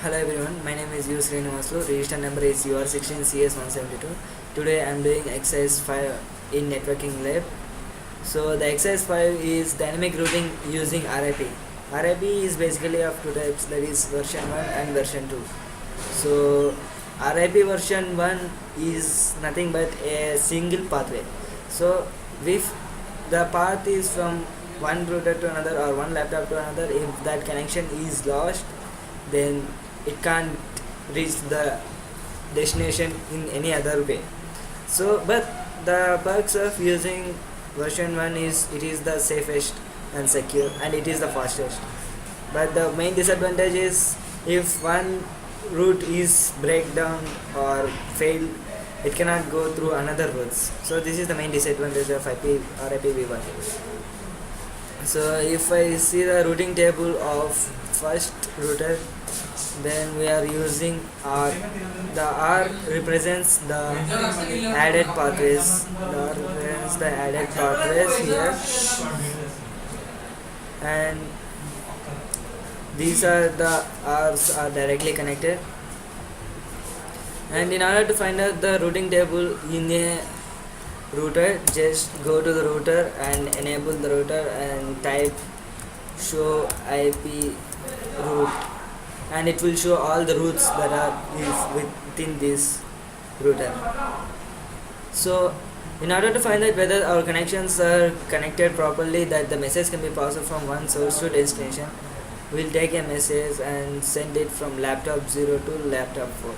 Hello everyone, my name is U. Srinivaslu. Register number is UR16CS172. Today I am doing exercise 5 in networking lab. So the exercise 5 is dynamic routing using RIP. RIP is basically of two types, that is version 1 and version 2. So RIP version 1 is nothing but a single pathway. So if the path is from one router to another or one laptop to another, if that connection is lost, then it can't reach the destination in any other way. So but the perks of using version 1 is it is the safest and secure and it is the fastest. But the main disadvantage is if one route is breakdown or failed, it cannot go through another routes. So this is the main disadvantage of RIPv1. So if I see the routing table of first router, then we are using R. The R represents the added pathways. The R represents the added pathways here, and these are the R's are directly connected. And in order to find out the routing table in a router, just go to the router and enable the router and type show IP route, and it will show all the routes that are within this router. So in order to find out whether our connections are connected properly, that the message can be passed from one source to destination, we'll take a message and send it from laptop 0 to laptop 4,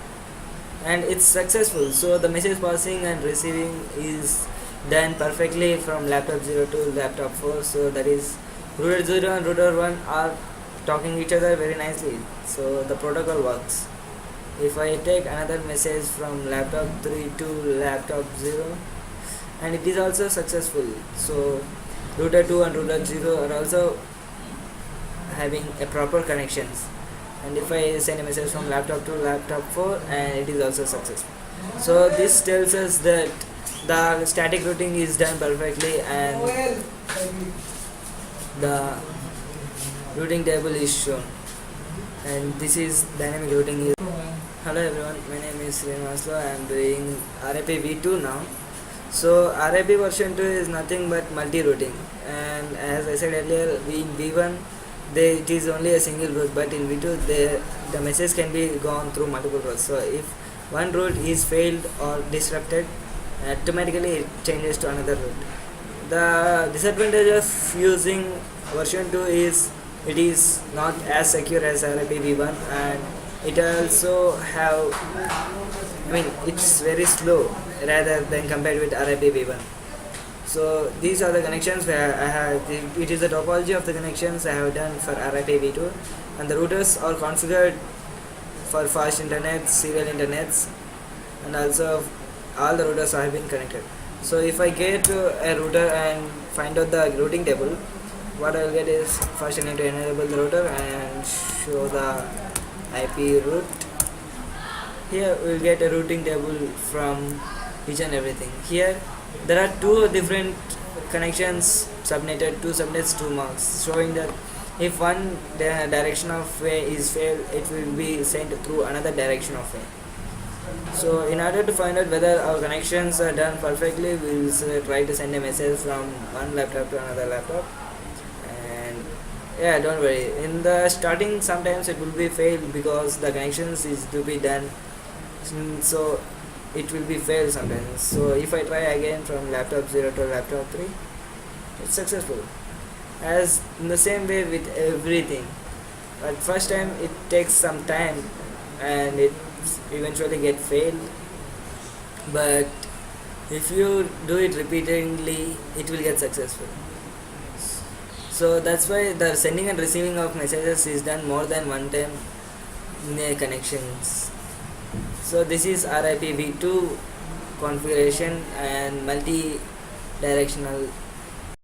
and it's successful. So the message passing and receiving is done perfectly from laptop 0 to laptop 4. So that is router 0 and router 1 are talking each other very nicely, so the protocol works. If I take another message from laptop 3 to laptop 0, and it is also successful. So router 2 and router 0 are also having a proper connections, and if I send a message from laptop to laptop 4, and it is also successful. So this tells us that the static routing is done perfectly and the routing table is shown, and this is dynamic routing. Hello everyone, my name is Srinivaslu. I am doing RIPv2 now. So RIP version 2 is nothing but multi-routing, and as I said earlier, in V1 it is only a single route, but in V2 the message can be gone through multiple routes. So if one route is failed or disrupted, automatically it changes to another route. The disadvantage of using version 2 is it is not as secure as RIPv1, and it also it's very slow rather than compared with RIPv1. So these are the connections where I have. It is the topology of the connections I have done for RIPv2, and the routers are configured for fast internet, serial internets, and also all the routers have been connected. So if I get to a router and find out the routing table, what I will get is first I need to enable the router and show the IP route. Here we will get a routing table from each and everything. Here there are two different connections subnetted, two subnets, two marks, showing that if one direction of way is failed, it will be sent through another direction of way. So in order to find out whether our connections are done perfectly, we will try to send a message from one laptop to another laptop. And yeah, don't worry, in the starting sometimes it will be failed because the connections is to be done, so it will be failed sometimes. So if I try again from laptop 0 to laptop 3, it's successful. As in the same way with everything, but first time it takes some time and it eventually get failed, but if you do it repeatedly, it will get successful. So that's why the sending and receiving of messages is done more than one time in a connections. So this is RIPv2 configuration and multi-directional